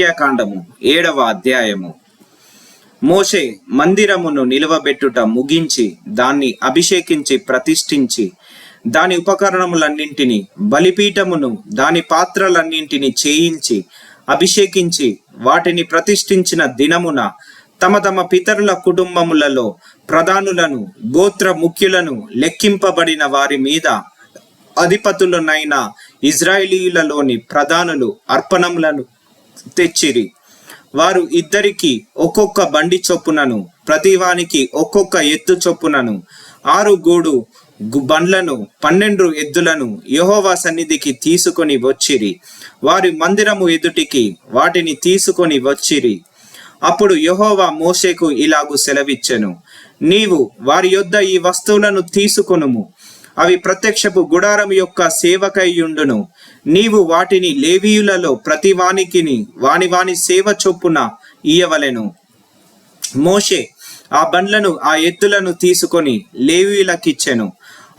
సంఖ్యాకాండము 7వ అధ్యాయము. మోషే మందిరమును నిలువబెట్టుట ముగించి దాన్ని అభిషేకించి ప్రతిష్ఠించి దాని ఉపకరణములన్నింటినీ బలిపీఠమును దాని పాత్రలన్నింటినీ చేయించి అభిషేకించి వాటిని ప్రతిష్ఠించిన దినమున తమ తమ పితరుల కుటుంబములలో ప్రధానులను గోత్ర ముఖ్యులను లెక్కింపబడిన వారి మీద అధిపతులనైన ఇజ్రాయేలీయులలోని ప్రధానులు అర్పణములను తెచ్చిరి. వారు ఇద్దరికి ఒక్కొక్క బండి చొప్పునను ప్రతివానికి ఒక్కొక్క ఎద్దు చొప్పునను 6 గూడు బండ్లను 12 ఎద్దులను యెహోవా సన్నిధికి తీసుకొని వచ్చిరి. వారి మందిరము ఎదుటికి వాటిని తీసుకొని వచ్చిరి. అప్పుడు యెహోవా మోషేకు ఇలాగు సెలవిచ్చెను, నీవు వారి యొద్ద ఈ వస్తువులను తీసుకొనుము, అవి ప్రత్యక్షపు గుడారం యొక్క సేవకయ్యుండును. నీవు వాటిని లేవీయులలో ప్రతి వానికిని వాని సేవ చొప్పున ఇయ్యవలెను. మోషే ఆ బండ్లను ఆ ఎద్దులను తీసుకొని లేవీయులకిచ్చెను.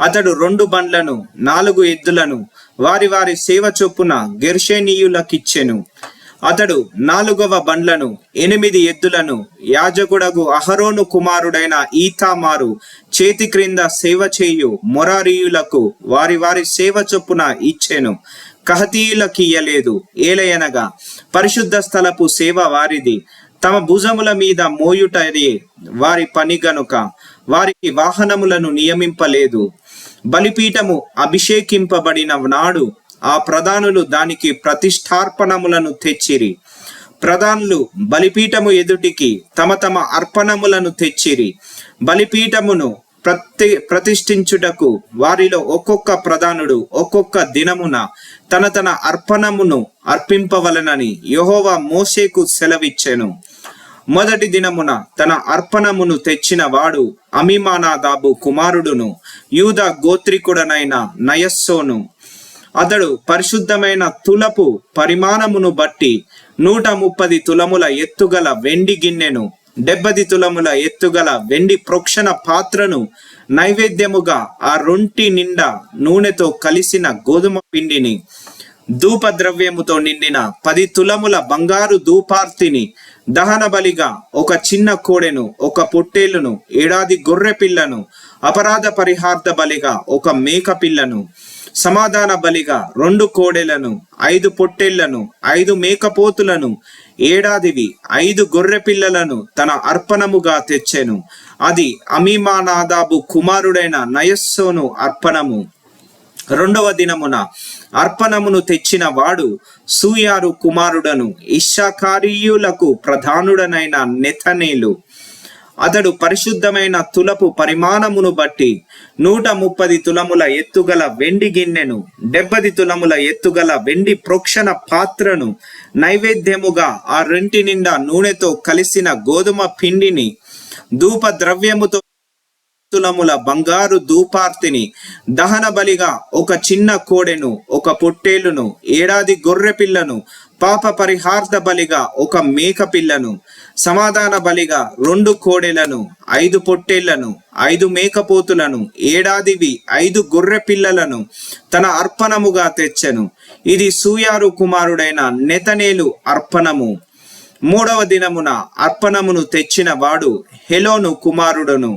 అతడు 2 బండ్లను 4 ఎద్దులను వారి సేవ చొప్పున గెర్షోనీయులకిచ్చెను. అతడు 4వ బండ్లను 8 ఎద్దులను యాజకుడగు అహరోను కుమారుడైన ఈతామారు చేతి క్రింద సేవ చేయు మొరారీయులకు వారి సేవ చొప్పున ఇచ్చెను. కహతీయులకి ఇయ్యలేదు. ఏలయనగా పరిశుద్ధ స్థలపు సేవ వారిది, తమ భుజముల మీద మోయుటదే వారి పని గనుక వారికి వాహనములను నియమింపలేదు. బలిపీఠము అభిషేకింపబడిన నాడు ఆ ప్రధానులు దానికి ప్రతిష్టార్పణములను తెచ్చిరి. ప్రధానులు బలిపీఠము ఎదుటికి తమ తమ అర్పణములను తెచ్చిరి. బలిపీఠమును ప్రతిష్ఠించుటకు వారిలో ఒక్కొక్క ప్రధానుడు ఒక్కొక్క దినమున తన అర్పణమును అర్పింపవలనని యెహోవా మోషేకు సెలవిచ్చెను. మొదటి దినమున తన అర్పణమును తెచ్చిన వాడు అమీనాదాబు కుమారుడును యూదా గోత్రికుడనైన నయస్సోను. అతడు పరిశుద్ధమైన తులపు పరిమాణమును బట్టి 130 తులముల ఎత్తుగల వెండి గిన్నెను, 70 తులముల ఎత్తుగల వెండి ప్రోక్షణ పాత్రను, నైవేద్యముగా ఆ రొంటి నిండా నూనెతో కలిసిన గోధుమ పిండిని, ధూప ద్రవ్యముతో నిండిన 10 తులముల బంగారు ధూపార్తిని, దహన బలిగా ఒక చిన్న కోడెను, ఒక పొట్టేలును, 7 గొర్రె పిల్లను, అపరాధ పరిహార్థ బలిగా ఒక మేక పిల్లను, సమాధాన బలిగా 2 కోడెలను, 5 పొట్టేళ్లను, 5 మేకపోతులను, 5 గొర్రె పిల్లలను తన అర్పణముగా తెచ్చెను. అది అమీనాదాబు కుమారుడైన నయస్సోను అర్పణము. 2వ దినమున అర్పణమును తెచ్చిన వాడు సూయారు కుమారుడను ఇశ్శాఖారీయులకు ప్రధానుడనైన నెతనేలు. అతడు పరిశుద్ధమైన తులపు పరిమాణమును బట్టి 130 తులముల ఎత్తుగల వెండి గిన్నెను, 70 తులముల ఎత్తుగల వెండి ప్రోక్షణ పాత్రను, నైవేద్యముగా ఆ రెంటి నిండా నూనెతో కలిసిన గోధుమ పిండిని, ధూప ద్రవ్యముతో తులముల బంగారు ధూపార్తిని, దహన బలిగా ఒక చిన్న కోడెను, ఒక పొట్టేలును, 7 గొర్రె పిల్లను, పాప పరిహార్థ బలిగా ఒక మేక పిల్లను, సమాధాన బలిగా 2 కోడెలను, 5 పొట్టేళ్లను, 5 మేకపోతులను, 5 గొర్రె పిల్లలను తన అర్పణముగా తెచ్చెను. ఇది సూయారు కుమారుడైన నెతనేలు అర్పణము. 3వ దినమున అర్పణమును తెచ్చిన వాడు హెలోను కుమారుడును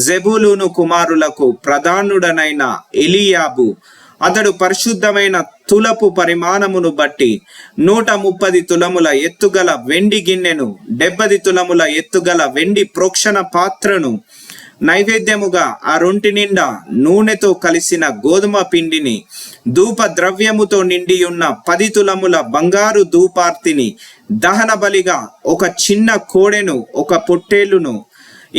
జెబూలూను కుమారులకు ప్రధానుడనైన ఎలీయాబు. అతడు పరిశుద్ధమైన తులపు పరిమాణమును బట్టి 130 తులముల ఎత్తుగల వెండి గిన్నెను, 70 తులముల ఎత్తుగల వెండి ప్రోక్షణ పాత్రను, నైవేద్యముగా ఆ రొంటి నిండా నూనెతో కలిసిన గోధుమ పిండిని, ధూప ద్రవ్యముతో నిండియున్న 10 తులముల బంగారు ధూపార్తిని, దహన బలిగా ఒక చిన్న కోడెను, ఒక పొట్టేలును,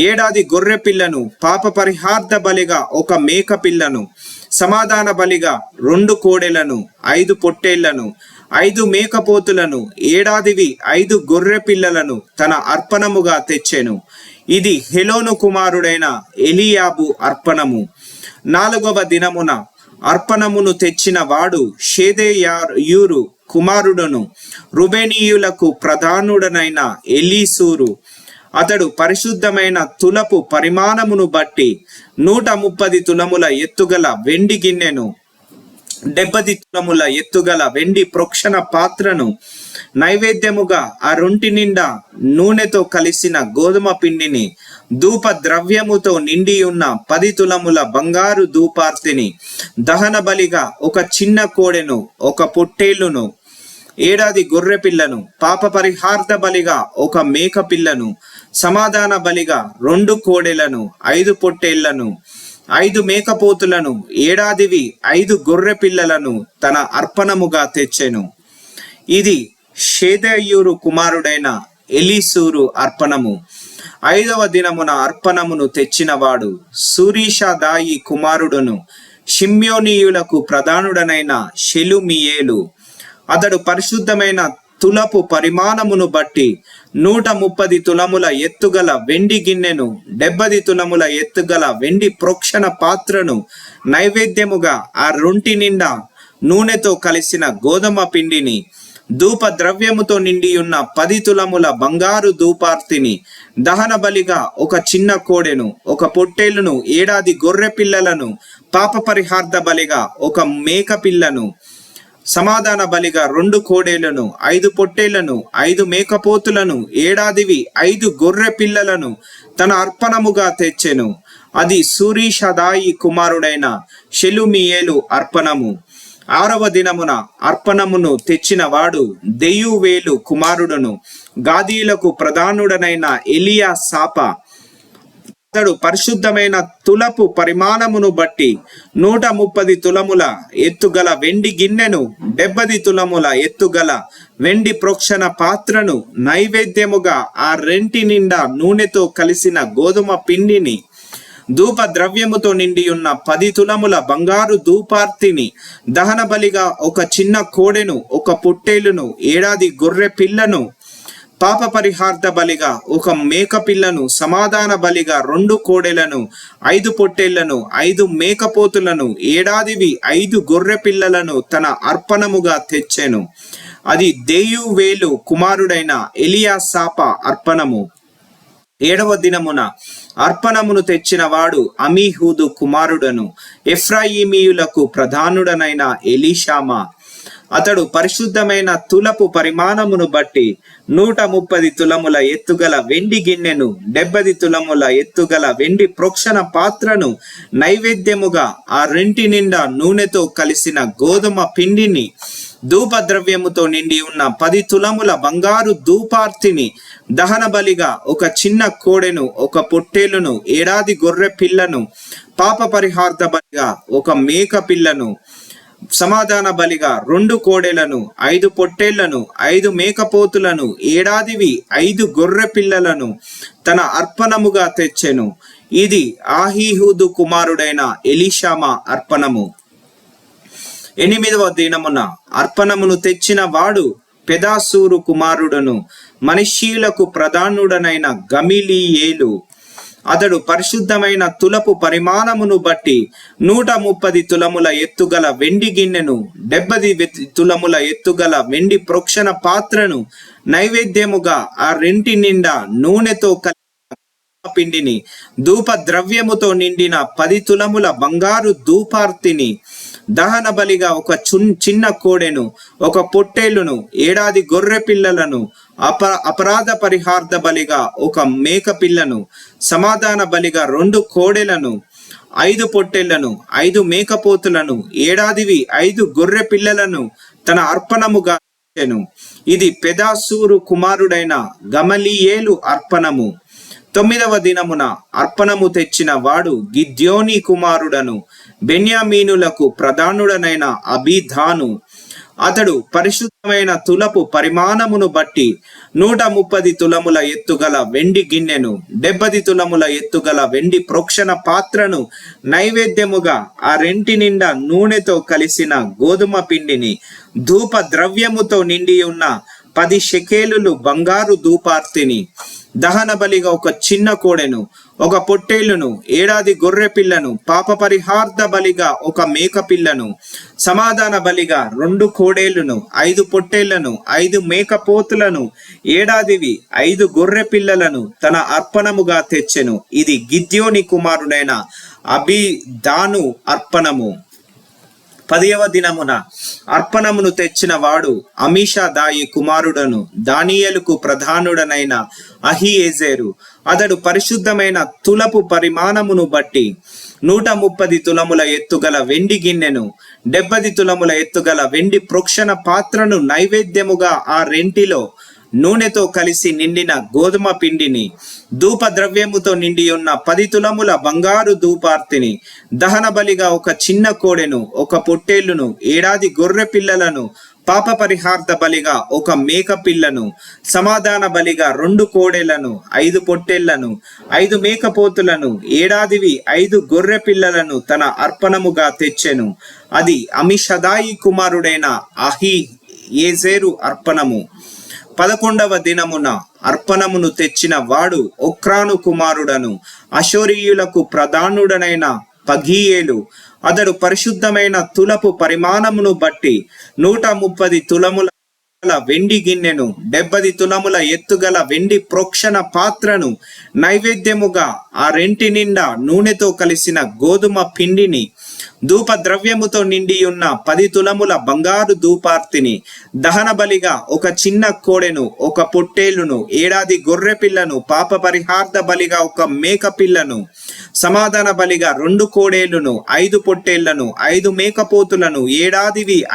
7 గొర్రె పిల్లను, పాప పరిహార్థ బలిగా ఒక మేక పిల్లను, సమాధాన బలిగా 2 కోడెలను, 5 పొట్టేళ్లను, 5 మేకపోతులను, 5 గొర్రె పిల్లలను తన అర్పణముగా తెచ్చెను. ఇది హెలోను కుమారుడైన ఎలీయాబు అర్పణము. 4వ దినమున అర్పణమును తెచ్చిన వాడు షేదేయూరు కుమారుడును రుబేనీయులకు ప్రధానుడనైన ఎలీసూరు. అతడు పరిశుద్ధమైన తులపు పరిమాణమును బట్టి 130 తులముల ఎత్తుగల వెండి గిన్నెను, 70 తులముల ఎత్తుగల వెండి ప్రోక్షణ పాత్రను నైవేద్యముగా ఆ రొంటి నిండా నూనెతో కలిసిన గోధుమ పిండిని ధూప ద్రవ్యముతో నిండి ఉన్న 10 తులముల బంగారు ధూపార్తిని దహన బలిగా ఒక చిన్న కోడెను, ఒక పొట్టేలును, ఏడాది గొర్రె పిల్లను, పాప పరిహార్థ బలిగా ఒక మేక పిల్లను, సమాధాన బలిగా 2 కోడెలను, 5 పొట్టేళ్లను, 5 మేకపోతులను, ఏడాదివి 5 గొర్రె పిల్లలను తన అర్పణముగా తెచ్చెను. ఇది షేదేయూరు కుమారుడైన ఎలీసూరు అర్పణము. 5వ దినమున అర్పణమును తెచ్చినవాడు సూరీషదాయి కుమారుడును షిమ్యోనీయులకు ప్రధానుడనైన షెలుమియేలు. అతడు పరిశుద్ధమైన తులపు పరిమాణమును బట్టి 130 తులముల ఎత్తుగల వెండి గిన్నెను, 70 తులముల ఎత్తుగల వెండి ప్రోక్షణ పాత్రను నైవేద్యముగా ఆ రొంటి నిండా నూనెతో కలిసిన గోధుమ పిండిని, ధూప ద్రవ్యముతో నిండి ఉన్న 10 తులముల బంగారు ధూపార్తిని దహన బలిగా ఒక చిన్న కోడెను, ఒక పొట్టేలును, ఏడాది గొర్రె పిల్లలను, పాప పరిహార్థ బలిగా ఒక మేక పిల్లను, సమాధాన బలిగా 2 కోడేలను, 5 పొట్టేళ్లను, 5 మేకపోతులను, ఏడాదివి 5 గొర్రె పిల్లలను తన అర్పణముగా తెచ్చెను. అది సూరీషదాయి కుమారుడైన షెలుమియేలు అర్పణము. 6వ దినమున అర్పణమును తెచ్చిన వాడు దెయూవేలు కుమారుడును గాదీలకు ప్రధానుడనైన ఎలియా సాప. అతడు పరిశుద్ధమైన తులపు పరిమాణమును బట్టి 130 తులముల ఎత్తుగల వెండి గిన్నెను, 70 తులముల ఎత్తుగల వెండి ప్రోక్షణ పాత్రను నైవేద్యముగా ఆ రెంటి నిండా నూనెతో కలిసిన గోధుమ పిండిని, ధూప ద్రవ్యముతో నిండి ఉన్న 10 తులముల బంగారు ధూపార్తిని దహన బలిగా ఒక చిన్న కోడెను, ఒక పొట్టేలును, ఏడాది గొర్రె పిల్లను, పాప పరిహార్థ బలిగా ఒక మేక పిల్లను, సమాధాన బలిగా 2 కోడెలను, 5 పొట్టేళ్లను, 5 మేకపోతులను, ఏడాదివి 5 గొర్రె పిల్లలను తన అర్పణముగా తెచ్చెను. అది దెయూవేలు కుమారుడైన ఎలియాసాప అర్పణము. 7వ దినమున అర్పణమును తెచ్చిన వాడు అమీహూదు కుమారుడను ఎఫ్రాయిమీయులకు ప్రధానుడనైన ఎలీషామా. అతడు పరిశుద్ధమైన తులపు పరిమాణమును బట్టి 130 తులముల ఎత్తుగల వెండి గిన్నెను, 70 తులముల ఎత్తుగల వెండి ప్రోక్షణ పాత్రను నైవేద్యముగా ఆ రెంటి నిండా నూనెతో కలిసిన గోధుమ పిండిని, ధూప ద్రవ్యముతో నిండి ఉన్న 10 తులముల బంగారు ధూపార్తిని దహన బలిగా ఒక చిన్న కోడెను, ఒక పొట్టేలును, ఏడాది గొర్రె పిల్లను, పాప పరిహార్థ బలిగా ఒక మేక పిల్లను, సమాధాన బలిగా 2 కోడెలను, 5 పొట్టేళ్లను, 5 మేకపోతులను, ఏడాదివి 5 గొర్రె పిల్లలను తన అర్పణముగా తెచ్చెను. ఇది ఆహీహూదు కుమారుడైన ఎలీషామా అర్పణము. 8వ దినమున అర్పణమును తెచ్చిన వాడు పెదాసూరు కుమారుడును మనష్షీయులకు ప్రధానుడనైన గమలీయేలు. అతడు పరిశుద్ధమైన తులపు పరిమాణమును బట్టి 130 తులముల ఎత్తుగల వెండి గిన్నెను, 70 తులముల ఎత్తుగల వెండి ప్రోక్షణ పాత్రను నైవేద్యముగా ఆ రెంటి నిండా నూనెతో పిండిని, ధూప ద్రవ్యముతో నిండిన 10 తులముల బంగారు ధూపార్తిని దహన బలిగా ఒక చిన్న కోడెను, ఒక పొట్టేలును, ఏడాది గొర్రె పిల్లలను, అపరాధ పరిహార్థ బలిగా ఒక మేక పిల్లను, సమాధాన బలిగా 2 కోడెలను, 5 పొట్టేళ్లను, 5 మేకపోతులను, ఏడాదివి 5 గొర్రె పిల్లలను తన అర్పణముగా తెచ్చెను. ఇది పెదాసూరు కుమారుడైన గమలీయేలు అర్పణము. 9వ దినమున అర్పణము తెచ్చిన వాడు గిద్యోని కుమారుడను బెన్యామీనులకు ప్రధానుడనైన అబీదాను. అతడు పరిశుద్ధమైన తులపు పరిమాణమును బట్టి 130 తులముల ఎత్తుగల వెండి గిన్నెను, 70 తులముల ఎత్తుగల వెండి ప్రోక్షణ పాత్రను నైవేద్యముగా ఆ రెంటి నిండా నూనెతో కలిసిన గోధుమ పిండిని, ధూప ద్రవ్యముతో నిండి ఉన్న 10 షెకేలులు బంగారు ధూపార్తిని దహన బలిగా ఒక చిన్న కోడెను, ఒక పొట్టేలును, ఏడాది గొర్రె పిల్లను, పాప పరిహార్థ బలిగా ఒక మేక పిల్లను, సమాధాన బలిగా 2 కోడేళ్లను, 5 పొట్టేళ్లను, 5 మేకపోతులను, ఏడాదివి 5 గొర్రె పిల్లలను తన అర్పణముగా తెచ్చెను. ఇది గిద్యోని కుమారుడైన అబీదాను అర్పణము. 10వ దినమున అర్పణమును తెచ్చిన వాడు అమీషాదాయి కుమారుడను దానియేలుకు ప్రధానుడనైన అహీయెజెరు. అతడు పరిశుద్ధమైన తులపు పరిమాణమును బట్టి 130 తులముల ఎత్తుగల వెండి గిన్నెను, 70 తులముల ఎత్తుగల వెండి ప్రోక్షణ పాత్రను, నైవేద్యముగా ఆ రెంటిలో నూనెతో కలిసి నిండిన గోధుమ పిండిని, ధూప ద్రవ్యముతో నిండి ఉన్న 10 తులముల బంగారు ధూపార్తిని, దహన బలిగా ఒక చిన్న కోడెను, ఒక పొట్టేళ్లును, 7 గొర్రె పిల్లలను, పాప పరిహార్థ బలిగా ఒక మేక పిల్లను, సమాధాన బలిగా 2 కోడెలను, 5 పొట్టేళ్లను, 5 మేకపోతులను, 5 గొర్రె పిల్లలను తన అర్పణముగా తెచ్చెను. అది అమిషదాయి కుమారుడైన అహీయెజెరు అర్పణము. 11వ దినమున అర్పణమును తెచ్చిన వాడు ఒక్రాను కుమారుడను అషోరీయులకు ప్రధానుడనైన పగీయేలు. అతడు పరిశుద్ధమైన తులపు పరిమాణమును బట్టి 130 తులముల వెండి గిన్నెను, 70 తులముల ఎత్తుగల వెండి ప్రోక్షణ పాత్రను, నైవేద్యముగా ఆ రెంటి నిండా నూనెతో కలిసిన గోధుమ పిండిని, ధూప ద్రవ్యముతో నిండి ఉన్న 10 తులముల బంగారు ధూపార్తిని, దహన బలిగా ఒక చిన్న కోడెను, ఒక పొట్టేలును, 7 గొర్రె పిల్లను, పాప పరిహార్థ బలిగా ఒక మేక పిల్లను, సమాధాన బలిగా 2 కోడేళ్లను, 5 పొట్టేళ్లను, 5 మేకపోతులను,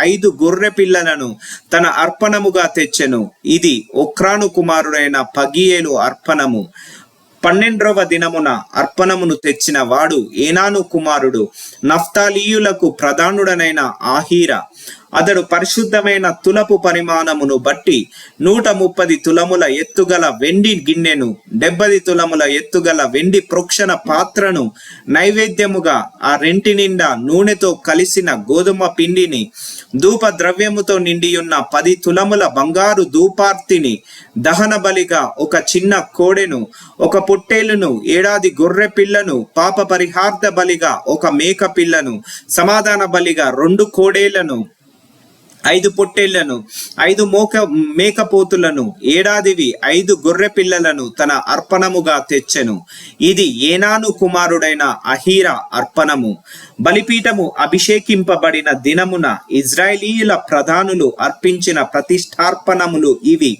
5 గొర్రె పిల్లలను తన అర్పణముగా తెచ్చెను. ఇది ఒక్రాను కుమారుడైన పగీయేలు అర్పణము. 12వ దినమున అర్పణమును తెచ్చిన వాడు ఏనాను కుమారుడు నఫ్తాలీయులకు ప్రధానుడనైన ఆహీర. అతడు పరిశుద్ధమైన తులపు పరిమాణమును బట్టి 130 తులముల ఎత్తుగల వెండి గిన్నెను, 70 తులముల ఎత్తుగల వెండి ప్రోక్షణ పాత్రను, నైవేద్యముగా ఆ రెంటి నిండా నూనెతో కలిసిన గోధుమ పిండిని, ధూప ద్రవ్యముతో నిండియున్న 10 తులముల బంగారు ధూపార్తిని, దహన బలిగా ఒక చిన్న కోడెను, ఒక పొట్టేలును, 7 గొర్రె పిల్లను, పాప పరిహార్థ బలిగా ఒక మేక పిల్లను, సమాధాన బలిగా 2 కోడేళ్లను, 5 పొట్టేళ్లను, 5 మేకపోతులను, 5 గొర్రె పిల్లలను తన అర్పణముగా తెచ్చెను. ఇది ఏనాను కుమారుడైన అహీర అర్పణము. బలిపీఠము అభిషేకింపబడిన దినమున ఇజ్రాయేలీయుల ప్రధానులు అర్పించిన ప్రతిష్టార్పణములు ఇవి: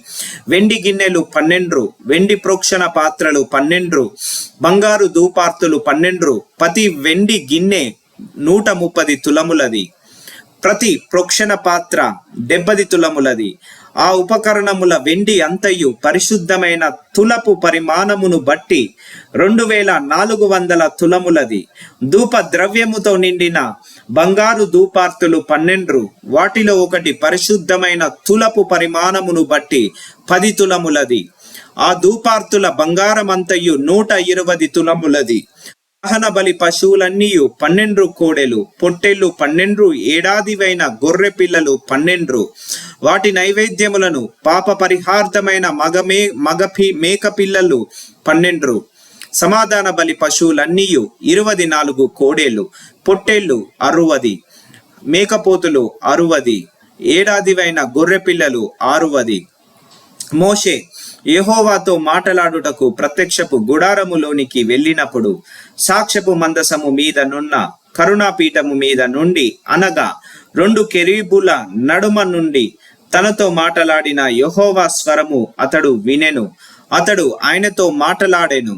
వెండి గిన్నెలు 12, వెండి ప్రోక్షణ పాత్రలు 12, బంగారు ధూపార్తులు 12. ప్రతి వెండి గిన్నె 130 తులములది. ప్రతి ప్రోక్షణ పాత్ర 70 తులములది. ఆ ఉపకరణముల వెండి అంతయు పరిశుద్ధమైన తులపు పరిమాణమును బట్టి 2400 తులములది. ధూప ద్రవ్యముతో నిండిన బంగారు ధూపార్తులు 12, వాటిలో ఒకటి పరిశుద్ధమైన తులపు పరిమాణమును బట్టి 10 తులములది. ఆ ధూపార్తుల బంగారమంతయు 120 తులములది. దహన బలి పశువులన్నీ 12 కోడెలు, పొట్టేళ్లు 12, 7 గొర్రె పిల్లలు 12. వాటి నైవేద్యములను పాప పరిహార్థమైన మేక పిల్లలు 12. సమాధాన బలి పశువులన్నీ 24 కోడేళ్లు, పొట్టేళ్లు 60, మేకపోతులు 60, 7 గొర్రె పిల్లలు 60. మోషే యెహోవాతో మాటలాడుటకు ప్రత్యక్షపు గుడారములోనికి వెళ్ళినప్పుడు సాక్ష్యపు మందసము మీద నున్న కరుణాపీఠము మీద నుండి, అనగా 2 కెరూబుల నడుమ నుండి తనతో మాటలాడిన యెహోవా స్వరము అతడు వినెను. అతడు ఆయనతో మాటలాడెను.